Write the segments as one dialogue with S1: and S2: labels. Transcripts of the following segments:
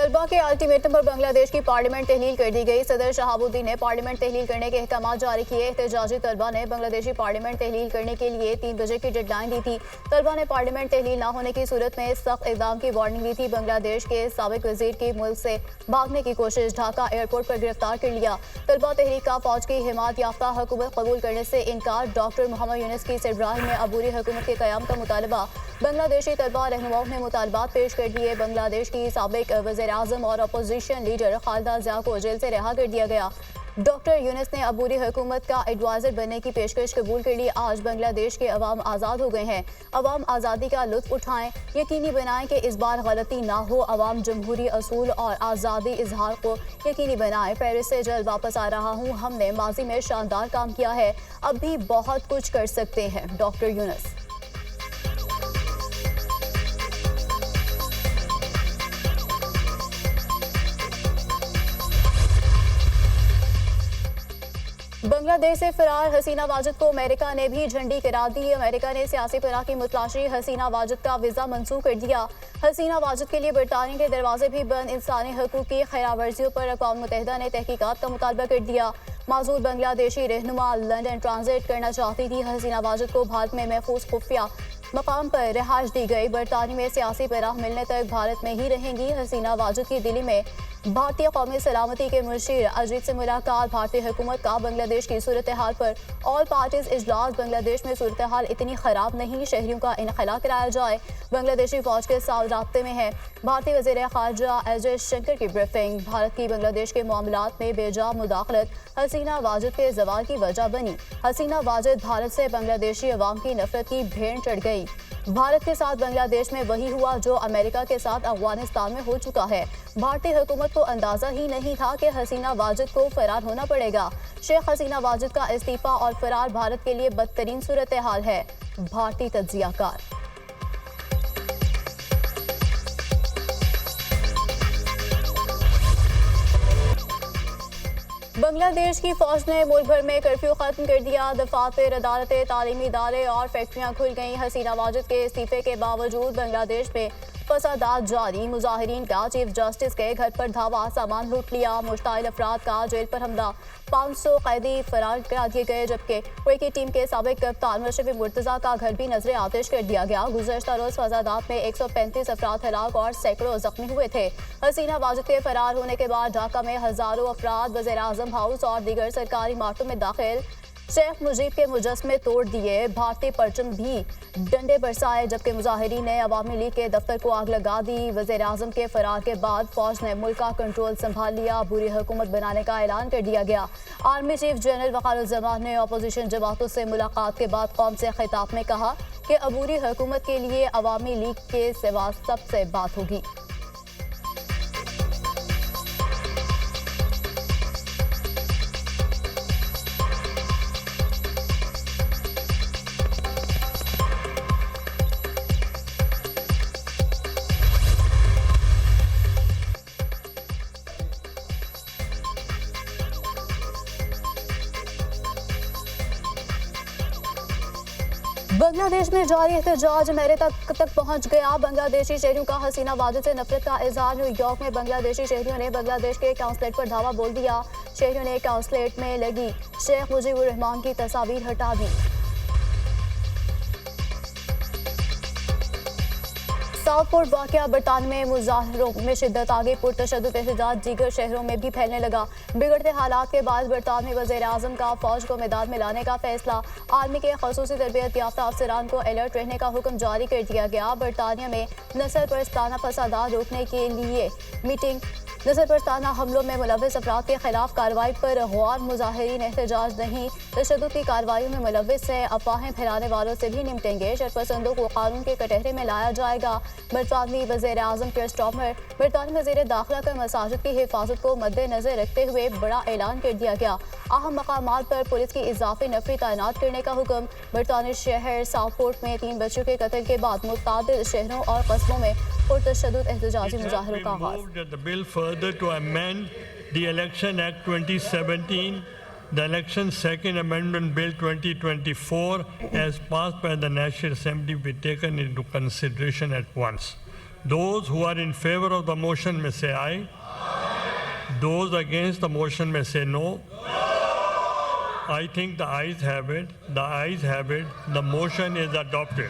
S1: तलबा के अल्टीमेटम पर बांग्लादेश की पार्लियामेंट तहलील कर दी गई। सदर शहाबुद्दीन ने पार्लियामेंट तहलील करने के अहकाम जारी किए। एहतजाजी तलबा ने बांग्लादेशी पार्लियामेंट तहलील करने के लिए 3 बजे की डेडलाइन दी थी। तलबा ने पार्लियामेंट तहलील न होने की सूरत में सख्त इक़दाम की वार्निंग दी थी। बांग्लादेश के साबिक वजीर की मुल्क से भागने की कोशिश, ढाका एयरपोर्ट पर गिरफ्तार कर लिया। तलबा तहरीक का फौज की हिमायत याफ्ता हुकूमत कबूल करने से इनकार। डॉक्टर मोहम्मद यूनुस की सरबराही में अबूरी हुकूमत के क़याम का मुतालबा। बांग्लादेशी तलबा रहनुमाओं ने मुतालबात पेश कर दिए। बांग्लादेश की साबिक वज़ीर आज़म और अपोजिशन लीडर खालिदा ज़िया को जेल से रिहा कर दिया गया। डॉक्टर यूनुस ने अबूरी हुकूमत का एडवाइज़र बनने की पेशकश कबूल कर ली। आज बांग्लादेश के अवाम आज़ाद हो गए हैं। अवाम आज़ादी का लुत्फ़ उठाएं, यकीनी बनाएं कि इस बार गलती ना हो। अवाम जमहूरी असूल और आज़ादी इजहार को यकीनी बनाएं। पेरिस से जल्द वापस आ रहा हूँ। हमने माजी में शानदार काम किया है, अब भी बहुत कुछ कर सकते हैं। डॉक्टर यूनुस। बांग्लादेश से फरार हसीना वाजिद को अमेरिका ने भी झंडी करार दी। अमेरिका ने सियासी पनाह की मुतलाशी हसीना वाजिद का वीज़ा मंसूख कर दिया। हसीना वाजिद के लिए बरतानिया के दरवाजे भी बंद। इंसानी हकूक़ की खिलाफवर्जियों पर अक़वाम मुत्तहिदा ने तहकीकात का मुतालबा कर दिया। माजूद बांग्लादेशी रहनुमा लंदन ट्रांजिट करना चाहती थी। हसीना वाजिद को भारत में महफूज खुफिया मकाम पर रिहाइश दी गई। बरतानिया में सियासी पनाह मिलने तक भारत में ही रहेंगी। हसीना वाजिद की दिल्ली में भारतीय कौमी सलामती के मुशीर अजीत से मुलाकात। भारतीय हुकूमत का बांग्लादेश की सूरत हाल पर ऑल पार्टीज इजलास। बांग्लादेश में सूरत हाल इतनी ख़राब नहीं, शहरियों का इनखला कराया जाए। बांग्लादेशी फौज के साथ राब्ते में है। भारतीय वज़ीर ख़ारजा एस शंकर की ब्रीफिंग। भारत की बांग्लादेश के मामलात में बेजा मुदाखलत हसीना वाजिद के जवाल की वजह बनी। हसीना वाजिद भारत से बांग्लादेशी अवाम की नफरत की भेड़ चढ़ गई। भारत के साथ बांग्लादेश में वही हुआ जो अमेरिका के साथ अफगानिस्तान में हो चुका है। भारतीय हुकूमत को अंदाजा ही नहीं था कि हसीना वाजिद को फरार होना पड़ेगा। शेख हसीना वाजिद का इस्तीफा और फरार भारत के लिए बदतरीन सूरत हाल है। भारतीय तज्जियाकार। बांग्लादेश की फौज ने मुल्क भर में कर्फ्यू खत्म कर दिया। दफातर, अदालतें, तालीमी इदारे और फैक्ट्रियां खुल गईं। हसीना वाजिद के इस्तीफे के बावजूद बांग्लादेश में फसादात जारी। मुजाहिरीन का चीफ जस्टिस के घर पर धावा, सामान लूट लिया। मुश्ताइल अफराद का जेल पर हमला। 500 कैदी फरार करा दिए गए, जबकि क्रिकेट टीम के साबिक कप्तान मुशर्रफ मुर्तज़ा का घर भी नजर आतिश कर दिया गया। गुज़श्ता रोज फसादात में 135 अफराद हलाक और सैकड़ों जख्मी हुए थे। हसीना वाजिद के फरार होने के बाद ढाका में हजारों अफराद वज़ीर आज़म हाउस और दीगर सरकारी इमारतों में दाखिल। शेख मुजीब के मुजस्मे तोड़ दिए, भारतीय परचम भी डंडे बरसाए, जबकि मुजाहिरीन ने अवामी लीग के दफ्तर को आग लगा दी। वज़ीर आज़म के फरार के बाद फौज ने मुल्क का कंट्रोल संभाल लिया। बुरी हुकूमत बनाने का ऐलान कर दिया गया। आर्मी चीफ जनरल वक़ारुज़्ज़मान ने अपोजिशन जमातों से मुलाकात के बाद कौम से खिताब में कहा कि अबूरी हुकूमत के लिए अवामी लीग के सिवा सबसे बात होगी। बांग्लादेश में जारी एहतजाज अमेरिका तक पहुंच गया। बांग्लादेशी शहरियों का हसीना वाजिद से नफरत का इजहार। न्यूयॉर्क में बांग्लादेशी शहरियों ने बांग्लादेश के काउंसलेट पर धावा बोल दिया। शहरियों ने काउंसलेट में लगी शेख मुजीबुर रहमान की तस्वीर हटा दी। साउथपोर्ट वाक़या बरतानिया में मुजाहरों में शिद्दत आ गई। पुरतशद्दुद एहतजाज दीगर शहरों में भी फैलने लगा। बिगड़ते हालात के बाद बरतानिया में वज़ीर आज़म का फौज को मैदान में लाने का फैसला। आर्मी के खसूसी तरबियत याफ्ता अफसरान को अलर्ट रहने का हुक्म जारी कर दिया गया। बरतानिया में नस्ल परस्ताना फसादात रोकने के लिए मीटिंग। नस्ल परस्ताना हमलों में मुलव्वस अफराद के खिलाफ कार्रवाई पर गौर। मुजाहिरीन एहतजाज नहीं, तशद्दुद की कार्रवाई में मुलव्वस है। अफवाहें फैलाने वालों से भी निपटेंगे। शरपसंदों को कानून के कटहरे में लाया जाएगा। बरतानवी वज़ीर आज़म कियर स्टारमर, बरतानवी वज़ीर दाखिला का मसाजिद की हिफाजत को मद्देनजर रखते हुए बड़ा ऐलान कर दिया गया। अहम मकामात पर पुलिस की इजाफी नफरी तैनात करने का हुक्म। बरतानिया शहर साउथपोर्ट में 3 बच्चों के कत्ल के बाद मुतादिद शहरों और कस्बों में पुरतशद्दुद एहतजाजी मुजाहरों का आगाज़।
S2: To amend the Election Act 2017, the Election Second Amendment Bill 2024, as passed by the National Assembly, be taken into consideration at once. Those who are in favor of the motion may say aye. Those against the motion may say no. I think the ayes have it. The ayes have it. The motion is adopted.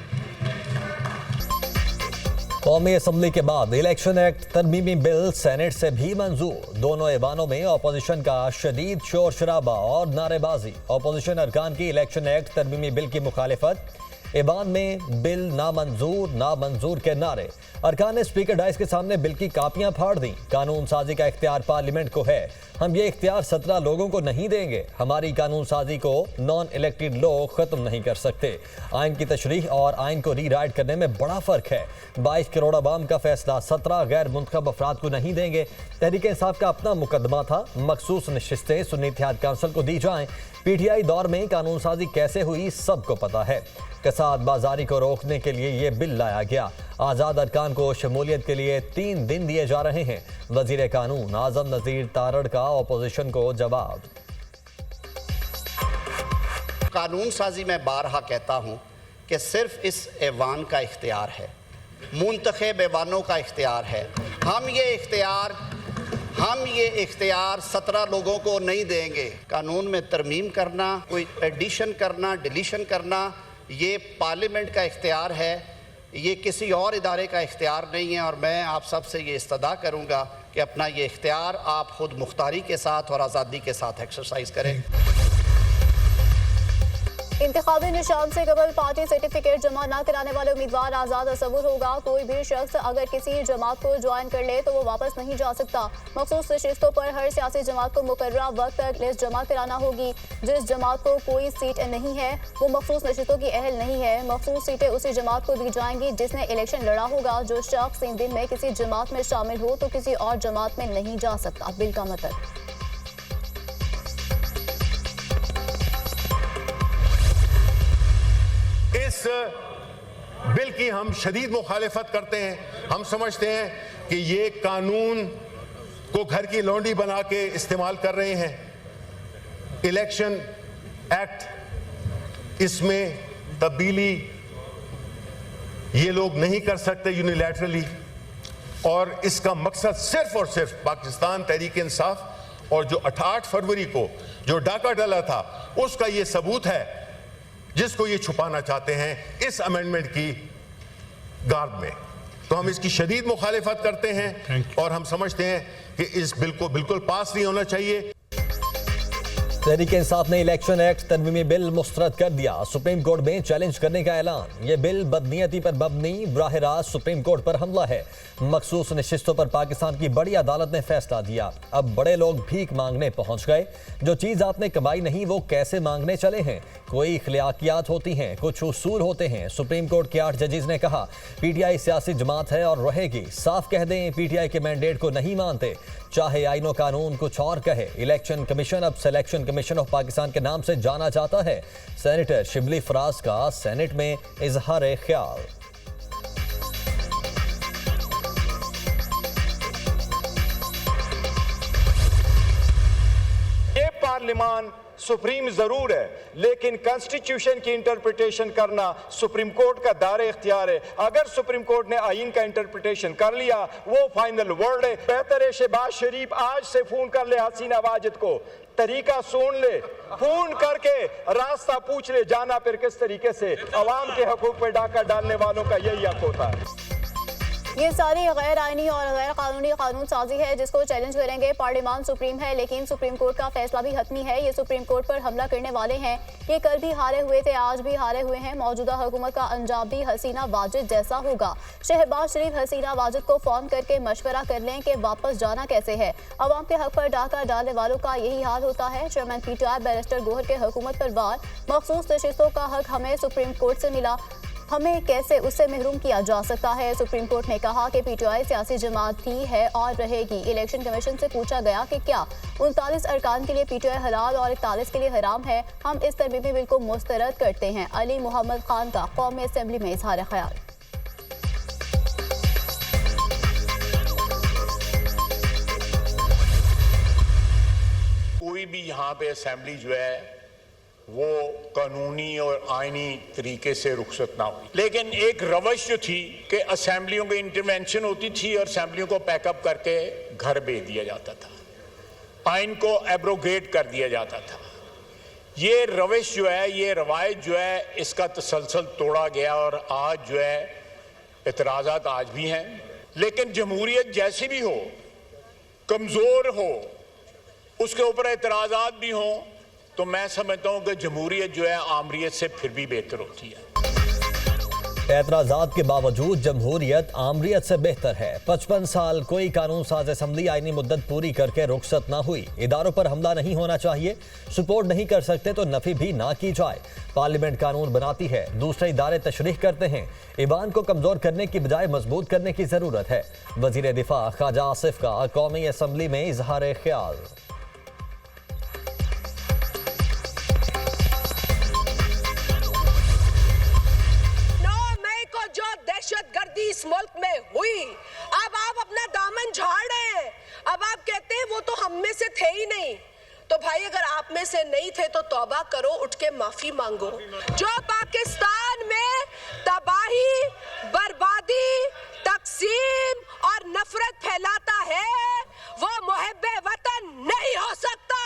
S3: कौमी assembly के बाद election act तरमीमी bill senate से भी मंजूर। दोनों ऐवानों में opposition का शदीद शोर शराबा और नारेबाजी। अपोजिशन अरकान की इलेक्शन एक्ट तरमीमी बिल की मुखालिफत। ऐवान में बिल नामंजूर के नारे। अरकान ने स्पीकर डाइस के सामने बिल की कापियां फाड़ दी। कानून साजी का इख्तियार पार्लियामेंट को है। हम ये इख्तियार 17 लोगों को नहीं देंगे। हमारी कानून साजी को नॉन इलेक्टेड लोग ख़त्म नहीं कर सकते। आइन की तशरीह और आइन को रीराइट करने में बड़ा फ़र्क है। 22 करोड़ अवाम का फैसला 17 गैर मुंतखब अफराद को नहीं देंगे। तहरीक इंसाफ का अपना मुकदमा था। मखसूस नशिस्तें सुन्नी इत्तेहाद काउंसिल को दी जाएं। PTI दौर में कानून साजी कैसे हुई सबको पता है। कसाद बाजारी को रोकने के लिए ये बिल लाया गया। आज़ाद अरकान को शमूलियत के लिए 3 दिन दिए जा रहे हैं। वज़ीर कानून आज़म नज़ीर तारड़ का अपोजिशन को जवाब।
S4: कानून साजी में बारहा कहता हूँ कि सिर्फ इस ऐवान का इख्तियार है, मुंतखब ऐवानों का इख्तियार है। हम ये इख्तियार 17 लोगों को नहीं देंगे। कानून में तरमीम करना, कोई एडिशन करना, डिलीशन करना, ये पार्लियामेंट का इख्तियार है, ये किसी और इदारे का इख्तियार नहीं है। और मैं आप सब से ये इस्तदा करूँगा कि अपना ये इख्तियार आप खुद मुख्तारी के साथ और आज़ादी के साथ एक्सरसाइज करें।
S1: इंतखाबी निशान से कबल पार्टी सर्टिफिकेट जमा न कराने वाले उम्मीदवार आज़ाद तस्वुर होगा। कोई भी शख्स अगर किसी जमात को ज्वाइन कर ले तो वो वापस नहीं जा सकता। मखसूस नशिस्तों पर हर सियासी जमात को मुकर्ररा वक्त तक लिस्ट जमा कराना होगी। जिस जमात को कोई सीट नहीं है वो मखसूस नशिस्तों की अहल नहीं है। मखसूस सीटें उसी जमात को दी जाएंगी जिसने इलेक्शन लड़ा होगा। जो शख्स 3 दिन में किसी जमात में शामिल हो तो किसी और जमात में नहीं जा सकता। बिल का मतलब
S5: इस बिल की हम शदीद मुखालिफत करते हैं। हम समझते हैं कि ये कानून को घर की लौंडी बना के इस्तेमाल कर रहे हैं। इलेक्शन एक्ट, इसमें तब्दीली ये लोग नहीं कर सकते यूनिलैटरली, और इसका मकसद सिर्फ और सिर्फ पाकिस्तान तहरीक इंसाफ और जो 8 फरवरी को जो डाका डाला था उसका ये सबूत है, जिसको ये छुपाना चाहते हैं इस अमेंडमेंट की गार्ड में। तो हम इसकी शदीद मुखालिफत करते हैं और हम समझते हैं कि इस बिल को बिल्कुल पास नहीं होना चाहिए।
S3: तहरीक इंसाफ ने इलेक्शन एक्ट तरमीमी बिल मुस्तरद कर दिया। सुप्रीम कोर्ट में चैलेंज करने का ऐलान। यह बिल बदनीयती पर मबनी बराह रास्त सुप्रीम कोर्ट पर हमला है। मखसूस नशिस्तों पर पाकिस्तान की बड़ी अदालत ने फैसला दिया। अब बड़े लोग भीख मांगने पहुंच गए। जो चीज़ आपने कमाई नहीं वो कैसे मांगने चले हैं। कोई इख्तिलाफियात होती हैं, कुछ उसूल होते हैं। सुप्रीम कोर्ट के 8 जजेस ने कहा PTI सियासी जमात है और रहेगी। साफ कह दें PTI के मैंडेट को नहीं मानते, चाहे आईनो कानून कुछ और कहे। इलेक्शन कमीशन अब सिलेक्शन कमीशन ऑफ पाकिस्तान के नाम से जाना जाता है। सेनेटर शिबली फराज का सेनेट में इजहार ख्याल।
S6: ये पार्लियामान सुप्रीम जरूर है, लेकिन कॉन्स्टिट्यूशन की इंटरप्रिटेशन करना सुप्रीम कोर्ट का दायरे इख्तियार है। अगर सुप्रीम कोर्ट ने आइन का इंटरप्रिटेशन कर लिया वो फाइनल वर्ड है। बेहतर है शहबाज शरीफ आज से फोन कर ले हसीना वाजिद को, तरीका सुन ले, फोन करके रास्ता पूछ ले जाना फिर किस तरीके से। अवाम के हकूक पर डाका डालने वालों का यही हक होता है।
S1: ये सारी गैर आइनी और गैर कानूनी कानून साजी है जिसको चैलेंज करेंगे। पार्लियामान सुप्रीम है लेकिन सुप्रीम कोर्ट का फैसला भी हतमी है। ये सुप्रीम कोर्ट पर हमला करने वाले हैं। ये कल भी हारे हुए थे, आज भी हारे हुए हैं। मौजूदा हुकूमत का अंजाम भी हसीना वाजिद जैसा होगा। शहबाज शरीफ हसीना वाजिद को फोन करके मशवरा कर लें कि वापस जाना कैसे है। अवाम के हक पर डाका डालने वालों का यही हाल होता है। चेयरमैन PTI बैरिस्टर गोहर के हुकूमत पर वार। मखसूस नशिस्तों का हक हमें सुप्रीम कोर्ट से मिला, हमें कैसे उससे महरूम किया जा सकता है। सुप्रीम कोर्ट ने कहा कि PTI सियासी जमात थी, है और रहेगी। इलेक्शन कमीशन से पूछा गया कि क्या 39 अरकान के लिए PTI हलाल और 41 के लिए हराम है। हम इस तरमीमी बिल को मुस्तरद करते हैं। अली मोहम्मद खान का कौमी असम्बली में इजहार ख्याल।
S7: कोई भी यहाँ पे असेंबली जो है वो कानूनी और आईनी तरीके से रुखसत ना हुई। लेकिन एक रवश जो थी कि असेंबलियों की इंटरवेंशन होती थी और असेंबलियों को पैकअप करके घर भेज दिया जाता था, आइन को एब्रोगेट कर दिया जाता था। ये रविश जो है, ये रवायत जो है, इसका तसलसल तोड़ा गया और आज जो है एतराज़ात आज भी हैं। लेकिन जमहूरियत जैसी भी हो, कमज़ोर हो, उसके ऊपर एतराज़ात भी हों, तो मैं समझता हूँ कि जमहूरियत जो है आमरीत से फिर भी बेहतर होती है।
S3: एतराज़ात के बावजूद जमहूरियत आमरीत से बेहतर है। 55 साल कोई कानून साज असम्बली आईनी मुद्दत पूरी करके रुखसत ना हुई। इदारों पर हमला नहीं होना चाहिए, सपोर्ट नहीं कर सकते तो नफी भी ना की जाए। पार्लियामेंट कानून बनाती है, दूसरे इदारे तशरीह करते हैं। ईवान को कमजोर करने की बजाय मजबूत करने की जरूरत है। वजीर दिफा ख्वाजा आसिफ का कौमी असम्बली में इजहार ख्याल।
S8: 9 मई को जो दहशतगर्दी इस मुल्क में हुई, अब आप अपना दामन झाड़ रहे हैं। अब आप कहते हैं वो तो हम में से थे ही नहीं। तो भाई अगर आप में से नहीं थे तो तौबा करो, उठ के माफी मांगो। जो पाकिस्तान में तबाही, बर्बादी, तकसीम और नफरत फैलाता है वो मुहब्बे वतन नहीं हो सकता।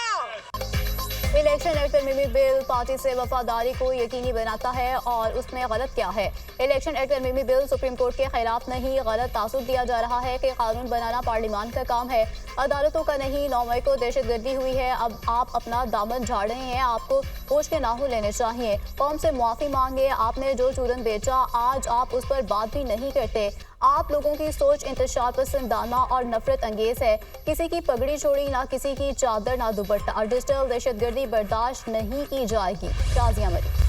S1: इलेक्शन एक्ट तरमीमी बिल पार्टी से वफादारी को यकीनी बनाता है और उसमें गलत क्या है? इलेक्शन एक्ट तरमीमी बिल सुप्रीम कोर्ट के खिलाफ नहीं, गलत तासुब दिया जा रहा है कि कानून बनाना पार्लियामान का काम है, अदालतों का नहीं। 9 मई को दहशतगर्दी हुई है, अब आप अपना दामन झाड़ रहे हैं। आपको होश के नाहू लेने चाहिए, कौम से मुआफ़ी मांगे। आपने जो चूरन बेचा, आज आप उस पर बात भी नहीं करते। आप लोगों की सोच इंतशार पसंदाना और नफरत अंगेज है। किसी की पगड़ी छोड़ी, ना किसी की चादर, ना दुपट्टा। डिजिटल दहशतगर्दी बर्दाश्त नहीं की जाएगी। शाजिया मरी।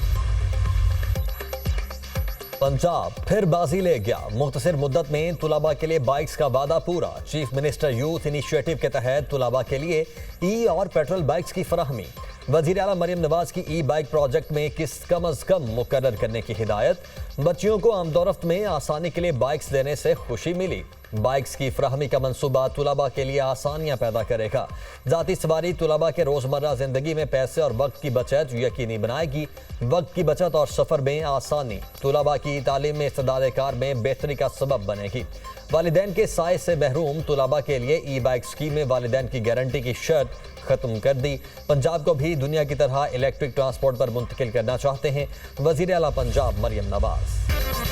S3: पंजाब फिर बाजी ले गया। मुख्तसर मुद्दत में तुलाबा के लिए बाइक्स का वादा पूरा। चीफ मिनिस्टर यूथ इनिशिएटिव के तहत तुलाबा के लिए ई और पेट्रोल बाइक्स की फराहमी। वज़ीर आला मरियम नवाज की ई बाइक प्रोजेक्ट में किस्त कम अज कम मुकर्रर करने की हिदायत। बच्चियों को आमदोरफ्त में आसानी के लिए बाइक्स देने से खुशी मिली। बाइक्स की फराहमी का मंसूबा तुलाबा के लिए आसानियां पैदा करेगा। ज़ाती सवारी तुलाबा के रोज़मर्रा ज़िंदगी में पैसे और वक्त की बचत यकीनी बनाएगी। वक्त की बचत और सफ़र में आसानी तुलाबा की तालीम में इस्तेदाद कार में बेहतरी का सबब बनेगी। वालिदैन के साए से महरूम तुलाबा के लिए ई बाइक स्कीम में वालिदैन की गारंटी की शर्त ख़त्म कर दी। पंजाब को भी दुनिया की तरह इलेक्ट्रिक ट्रांसपोर्ट पर मुंतकिल करना चाहते हैं वज़ीर आला पंजाब मरियम नवाज।